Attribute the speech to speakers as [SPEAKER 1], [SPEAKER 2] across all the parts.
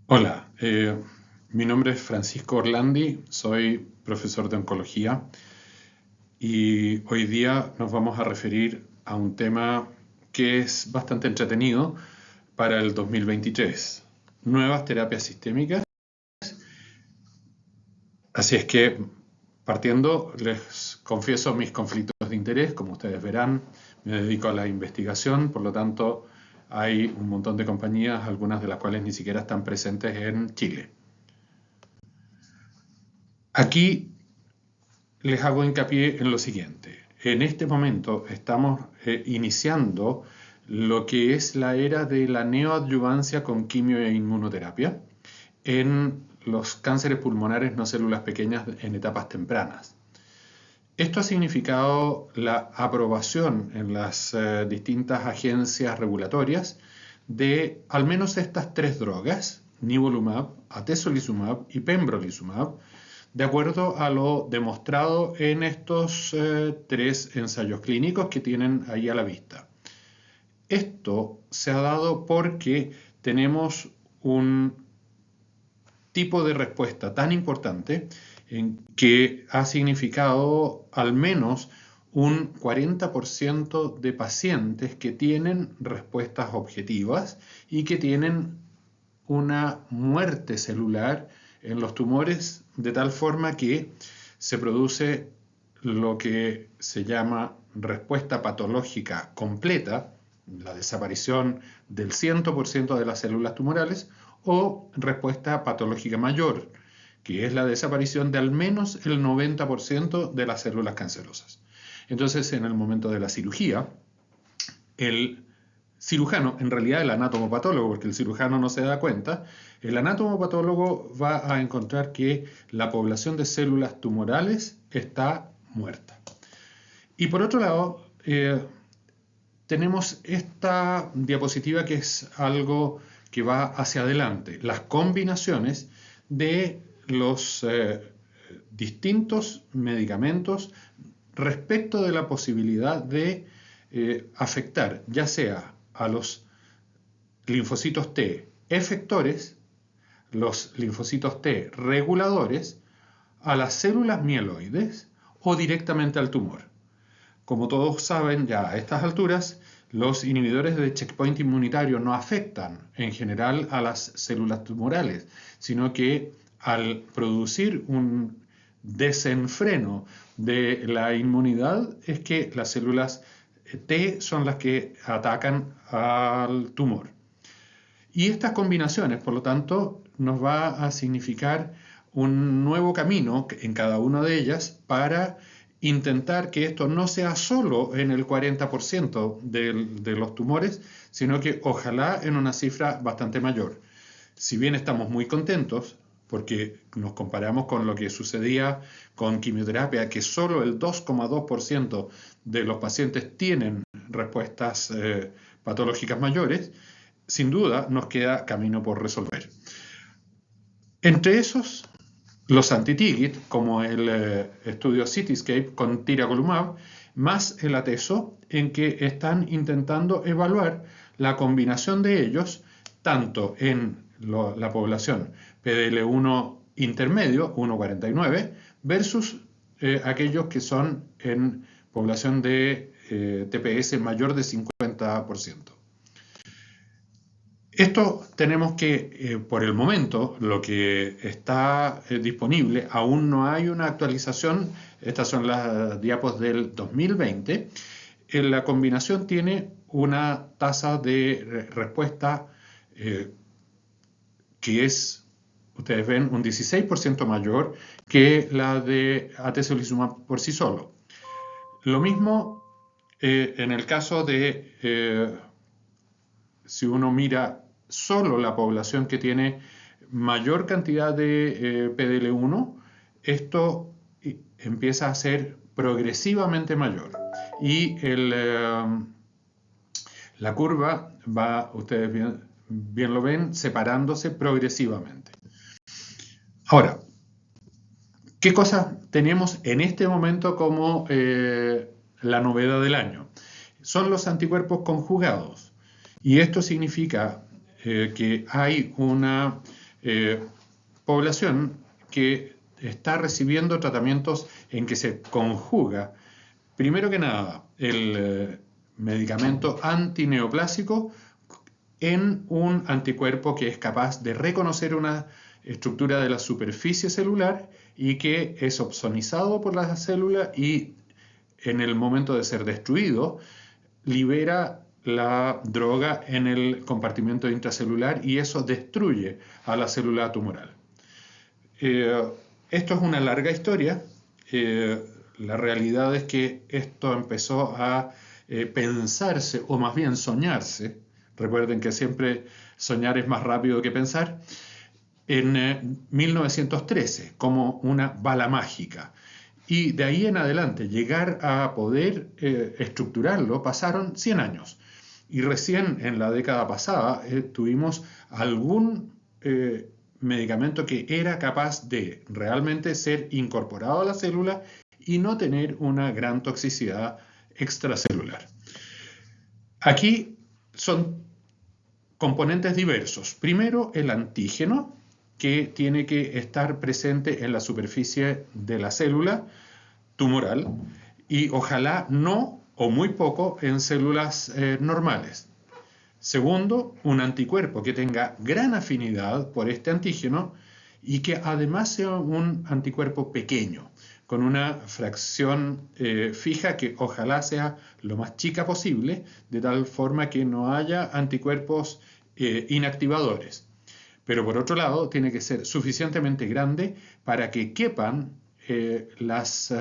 [SPEAKER 1] Hola, mi nombre es Francisco Orlandi, soy profesor de oncología y hoy día nos vamos a referir a un tema que es bastante entretenido para el 2023, nuevas terapias sistémicas. Así es que, partiendo, les confieso mis conflictos de interés. Como ustedes verán, me dedico a la investigación, por lo tanto, hay un montón de compañías, algunas de las cuales ni siquiera están presentes en Chile. Aquí les hago hincapié en lo siguiente. En este momento estamos iniciando lo que es la era de la neoadyuvancia con quimio e inmunoterapia en los cánceres pulmonares no células pequeñas en etapas tempranas. Esto ha significado la aprobación en las distintas agencias regulatorias de al menos estas tres drogas, nivolumab, atezolizumab y pembrolizumab, de acuerdo a lo demostrado en estos tres ensayos clínicos que tienen ahí a la vista. Esto se ha dado porque tenemos un tipo de respuesta tan importante en que ha significado al menos un 40% de pacientes que tienen respuestas objetivas y que tienen una muerte celular en los tumores de tal forma que se produce lo que se llama respuesta patológica completa, la desaparición del 100% de las células tumorales, o respuesta patológica mayor, que es la desaparición de al menos el 90% de las células cancerosas. Entonces, en el momento de la cirugía, el cirujano, en realidad el anatomopatólogo, porque el cirujano no se da cuenta, el anatomopatólogo va a encontrar que la población de células tumorales está muerta. Y por otro lado, tenemos esta diapositiva que es algo que va hacia adelante, las combinaciones de los distintos medicamentos respecto de la posibilidad de afectar ya sea a los linfocitos T efectores, los linfocitos T reguladores, a las células mieloides o directamente al tumor. Como todos saben ya a estas alturas, los inhibidores de checkpoint inmunitario no afectan en general a las células tumorales, sino que al producir un desenfreno de la inmunidad es que las células T son las que atacan al tumor. Y estas combinaciones, por lo tanto, nos va a significar un nuevo camino en cada una de ellas para intentar que esto no sea solo en el 40% de los tumores, sino que ojalá en una cifra bastante mayor. Si bien estamos muy contentos, porque nos comparamos con lo que sucedía con quimioterapia, que solo el 2,2% de los pacientes tienen respuestas patológicas mayores, sin duda nos queda camino por resolver. Entre esos, los anti-TIGIT, como el estudio Cityscape con tiragolumab, más el atezo, en que están intentando evaluar la combinación de ellos, tanto en la población PDL1 intermedio, 1,49, versus aquellos que son en población de TPS mayor de 50%. Esto tenemos que, por el momento, lo que está disponible, aún no hay una actualización, estas son las diapos del 2020, la combinación tiene una tasa de respuesta que es, ustedes ven, un 16% mayor que la de atezolizumab por sí solo. Lo mismo en el caso de, si uno mira solo la población que tiene mayor cantidad de PDL1, esto empieza a ser progresivamente mayor. Y la curva va, ustedes bien lo ven, separándose progresivamente. Ahora, ¿qué cosas tenemos en este momento como la novedad del año? Son los anticuerpos conjugados. Y esto significa que hay una población que está recibiendo tratamientos en que se conjuga, primero que nada, el medicamento antineoplásico en un anticuerpo que es capaz de reconocer una estructura de la superficie celular y que es opsonizado por la célula y en el momento de ser destruido libera la droga en el compartimento intracelular y eso destruye a la célula tumoral. Esto es una larga historia. La realidad es que esto empezó a pensarse, o más bien soñarse. Recuerden que siempre soñar es más rápido que pensar. En 1913, como una bala mágica. Y de ahí en adelante, llegar a poder estructurarlo, pasaron 100 años. Y recién en la década pasada tuvimos algún medicamento que era capaz de realmente ser incorporado a la célula y no tener una gran toxicidad extracelular. Aquí son componentes diversos. Primero, el antígeno, que tiene que estar presente en la superficie de la célula tumoral y ojalá no o muy poco en células normales. Segundo, un anticuerpo que tenga gran afinidad por este antígeno y que además sea un anticuerpo pequeño, con una fracción fija que ojalá sea lo más chica posible, de tal forma que no haya anticuerpos inactivadores. Pero por otro lado, tiene que ser suficientemente grande para que quepan las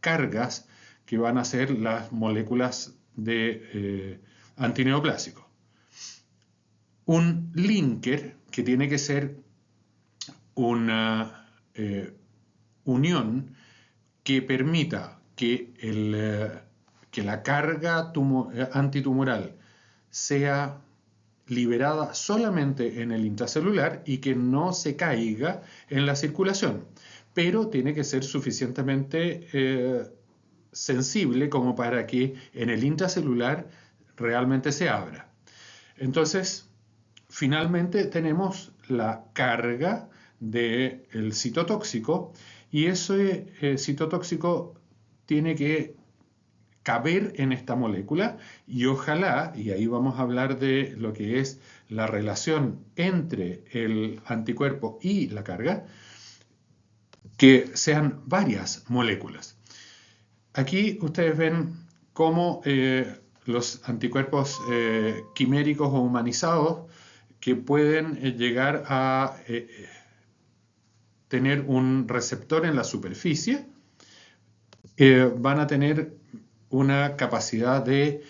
[SPEAKER 1] cargas que van a ser las moléculas de antineoplásico. Un linker que tiene que ser una unión que permita que la carga antitumoral sea liberada solamente en el intracelular y que no se caiga en la circulación, pero tiene que ser suficientemente sensible como para que en el intracelular realmente se abra. Entonces, finalmente tenemos la carga del citotóxico y ese citotóxico tiene que caber en esta molécula y ojalá, y ahí vamos a hablar de lo que es la relación entre el anticuerpo y la carga, que sean varias moléculas. Aquí ustedes ven cómo los anticuerpos quiméricos o humanizados que pueden llegar a tener un receptor en la superficie van a tener una capacidad de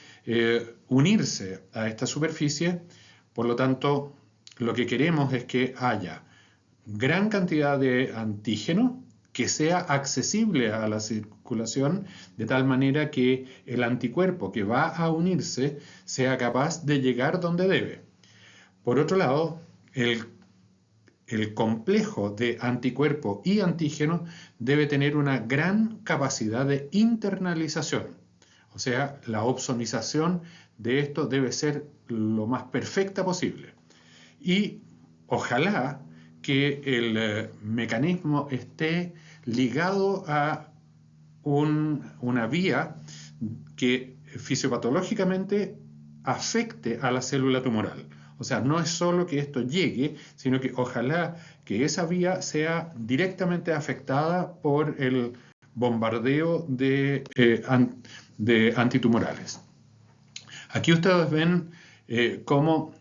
[SPEAKER 1] unirse a esta superficie. Por lo tanto, lo que queremos es que haya gran cantidad de antígeno que sea accesible a la circulación de tal manera que el anticuerpo que va a unirse sea capaz de llegar donde debe. Por otro lado, el complejo de anticuerpo y antígeno debe tener una gran capacidad de internalización. O sea, la opsonización de esto debe ser lo más perfecta posible. Y ojalá que el mecanismo esté ligado a una vía que fisiopatológicamente afecte a la célula tumoral. O sea, no es solo que esto llegue, sino que ojalá que esa vía sea directamente afectada por el bombardeo de antitumorales. Aquí ustedes ven cómo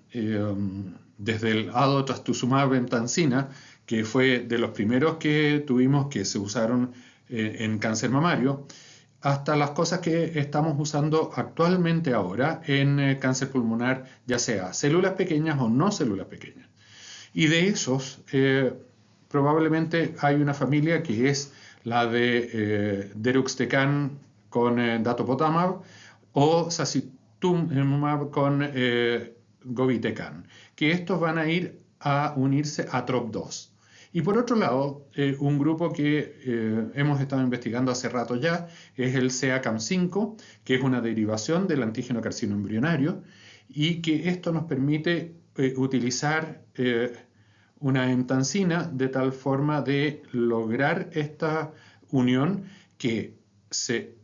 [SPEAKER 1] desde el adotrastuzumab emtansina, que fue de los primeros que tuvimos que se usaron en cáncer mamario, hasta las cosas que estamos usando actualmente ahora en cáncer pulmonar, ya sea células pequeñas o no células pequeñas. Y de esos, probablemente hay una familia que es la de deruxtecan con datopotamab o sacituzumab con govitecan, que estos van a ir a unirse a TROP2. Y por otro lado, un grupo que hemos estado investigando hace rato ya es el CEACAM5, que es una derivación del antígeno carcino embrionario y que esto nos permite utilizar una hemtansina de tal forma de lograr esta unión que se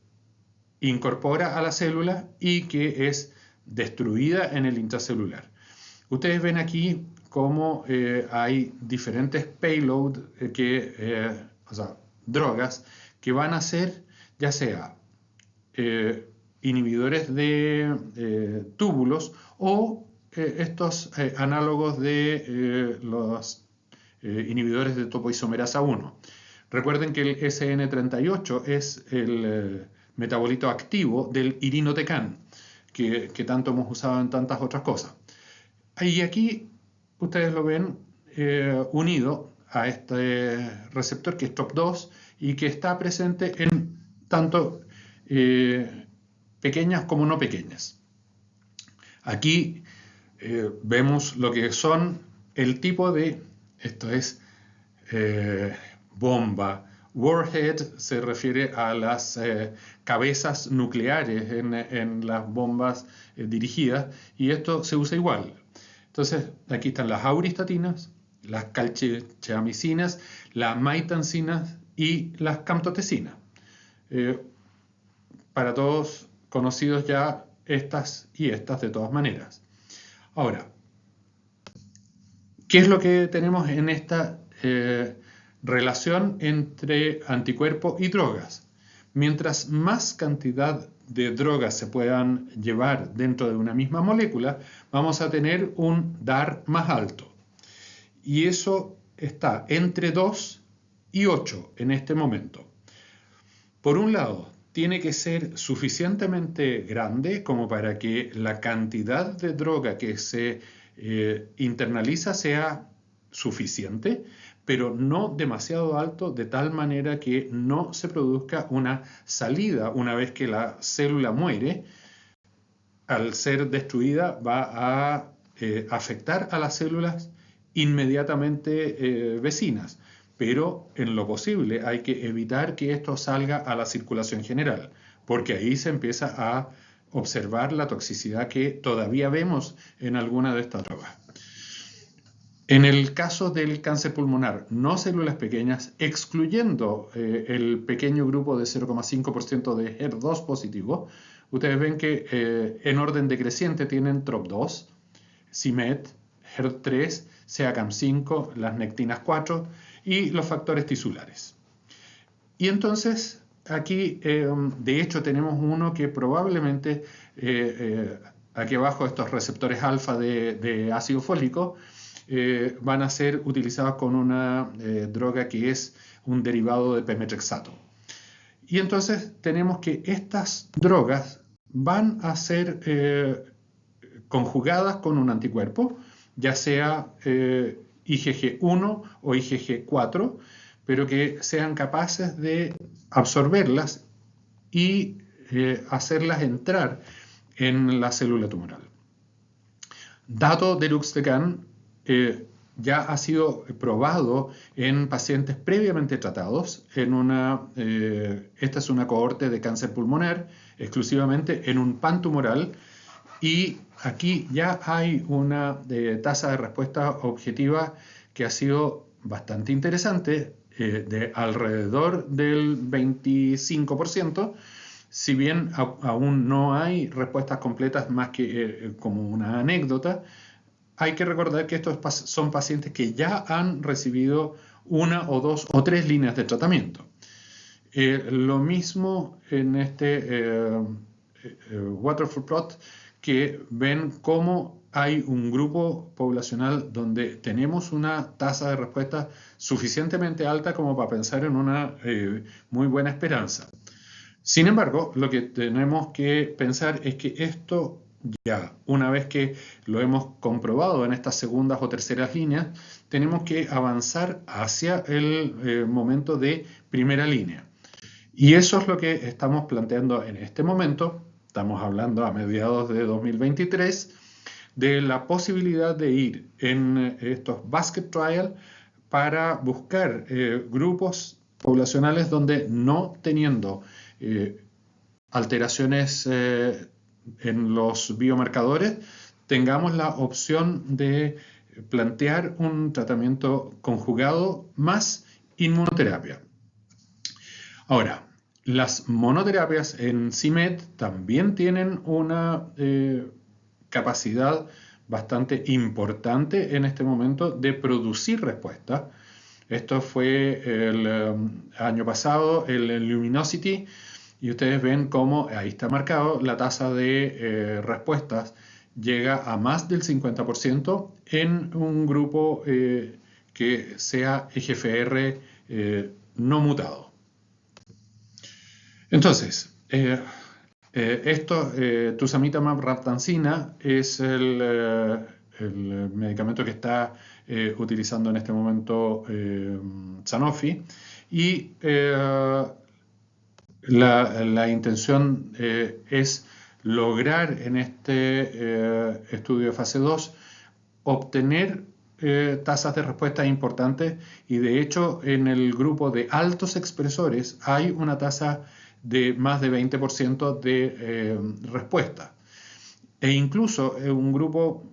[SPEAKER 1] incorpora a la célula y que es destruida en el intracelular. Ustedes ven aquí cómo hay diferentes payloads, o sea, drogas, que van a ser ya sea inhibidores de túbulos o estos análogos de los inhibidores de topoisomerasa 1. Recuerden que el SN38 es el metabolito activo del irinotecan, que tanto hemos usado en tantas otras cosas. Y aquí ustedes lo ven unido a este receptor que es TROP2 y que está presente en tanto pequeñas como no pequeñas. Aquí vemos lo que son el tipo de, esto es bomba. Warhead se refiere a las cabezas nucleares en las bombas dirigidas, y esto se usa igual. Entonces, aquí están las auristatinas, las calcichamicinas, las maitancinas y las camtotecinas. Para todos conocidos ya estas y estas de todas maneras. Ahora, ¿qué es lo que tenemos en esta relación entre anticuerpo y drogas? Mientras más cantidad de drogas se puedan llevar dentro de una misma molécula, vamos a tener un DAR más alto. Y eso está entre 2 y 8 en este momento. Por un lado, tiene que ser suficientemente grande como para que la cantidad de droga que se internaliza sea suficiente, pero no demasiado alto, de tal manera que no se produzca una salida una vez que la célula muere. Al ser destruida va a afectar a las células inmediatamente vecinas, pero en lo posible hay que evitar que esto salga a la circulación general, porque ahí se empieza a observar la toxicidad que todavía vemos en alguna de estas drogas. En el caso del cáncer pulmonar, no células pequeñas, excluyendo el pequeño grupo de 0,5% de HER2 positivo, ustedes ven que en orden decreciente tienen TROP2, c-MET, HER3, CEACAM5, las nectinas 4 y los factores tisulares. Y entonces aquí, de hecho, tenemos uno que probablemente, aquí abajo, estos receptores alfa de ácido fólico, van a ser utilizados con una droga que es un derivado de pemetrexato. Y entonces tenemos que estas drogas van a ser conjugadas con un anticuerpo, ya sea IgG1 o IgG4, pero que sean capaces de absorberlas y hacerlas entrar en la célula tumoral. Dato deruxtecan ya ha sido probado en pacientes previamente tratados. Esta es una cohorte de cáncer pulmonar, exclusivamente en un pantumoral, y aquí ya hay una tasa de respuesta objetiva que ha sido bastante interesante, de alrededor del 25%, si bien aún no hay respuestas completas más que como una anécdota. Hay que recordar que estos son pacientes que ya han recibido 1 o 2 o 3 líneas de tratamiento. Lo mismo en este waterfall plot, que ven cómo hay un grupo poblacional donde tenemos una tasa de respuesta suficientemente alta como para pensar en una muy buena esperanza. Sin embargo, lo que tenemos que pensar es que esto ya, una vez que lo hemos comprobado en estas segundas o terceras líneas, tenemos que avanzar hacia el momento de primera línea. Y eso es lo que estamos planteando en este momento. Estamos hablando a mediados de 2023 de la posibilidad de ir en estos basket trial para buscar grupos poblacionales donde, no teniendo alteraciones en los biomarcadores, tengamos la opción de plantear un tratamiento conjugado más inmunoterapia. Ahora, las monoterapias en CIMED también tienen una capacidad bastante importante en este momento de producir respuesta. Esto fue el año pasado, el Luminosity, y ustedes ven cómo ahí está marcado la tasa de respuestas llega a más del 50% en un grupo que sea EGFR no mutado. Entonces, Tuzamitamab raptancina es el medicamento que está utilizando en este momento Sanofi, y la intención es lograr en este estudio de fase 2 obtener tasas de respuesta importantes, y de hecho en el grupo de altos expresores hay una tasa de más de 20% de respuesta, e incluso un grupo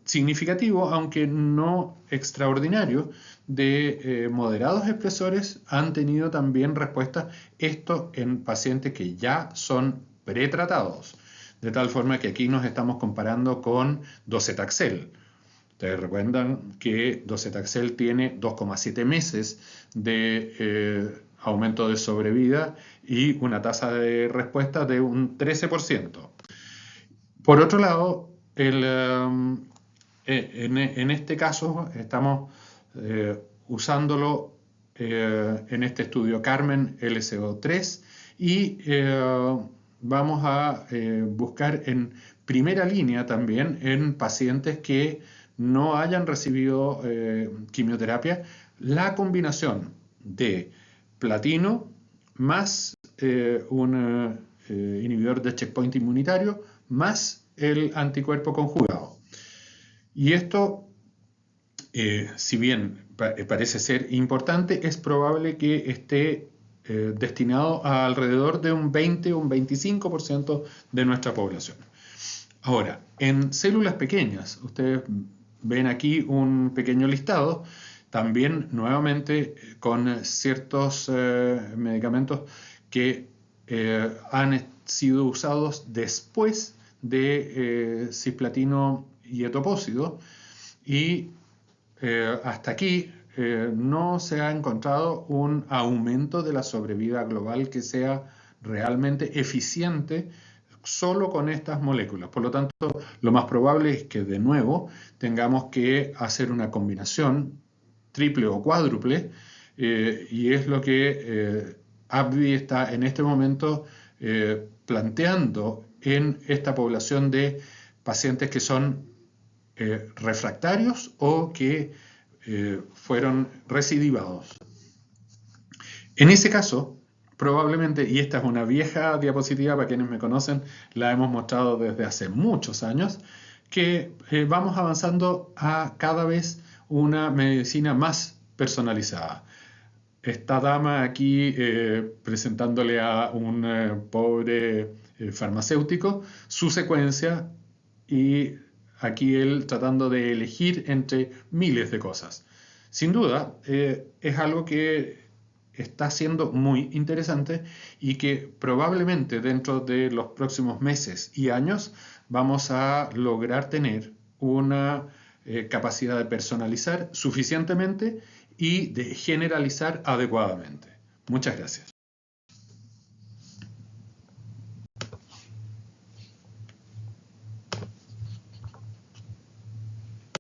[SPEAKER 1] significativo, aunque no extraordinario, de moderados expresores han tenido también respuesta, esto en pacientes que ya son pretratados, de tal forma que aquí nos estamos comparando con docetaxel. Ustedes recuerdan que docetaxel tiene 2,7 meses de aumento de sobrevida y una tasa de respuesta de un 13%. Por otro lado, en este caso estamos usándolo en este estudio Carmen LSO3, y vamos a buscar en primera línea también en pacientes que no hayan recibido quimioterapia, la combinación de platino más un inhibidor de checkpoint inmunitario más el anticuerpo conjugado. Y esto, si bien parece ser importante, es probable que esté destinado a alrededor de un 20 o un 25% de nuestra población. Ahora, en células pequeñas, ustedes ven aquí un pequeño listado, también nuevamente con ciertos medicamentos que han sido usados después de cisplatino y etopósido, y hasta aquí no se ha encontrado un aumento de la sobrevida global que sea realmente eficiente solo con estas moléculas. Por lo tanto, lo más probable es que de nuevo tengamos que hacer una combinación triple o cuádruple, y es lo que AbbVie está en este momento planteando en esta población de pacientes que son refractarios o que fueron recidivados. En ese caso, probablemente, y esta es una vieja diapositiva para quienes me conocen, la hemos mostrado desde hace muchos años, que vamos avanzando a cada vez una medicina más personalizada. Esta dama aquí presentándole a un pobre farmacéutico su secuencia, y aquí él tratando de elegir entre miles de cosas. Sin duda, es algo que está siendo muy interesante y que probablemente dentro de los próximos meses y años vamos a lograr tener una capacidad de personalizar suficientemente y de generalizar adecuadamente. Muchas gracias.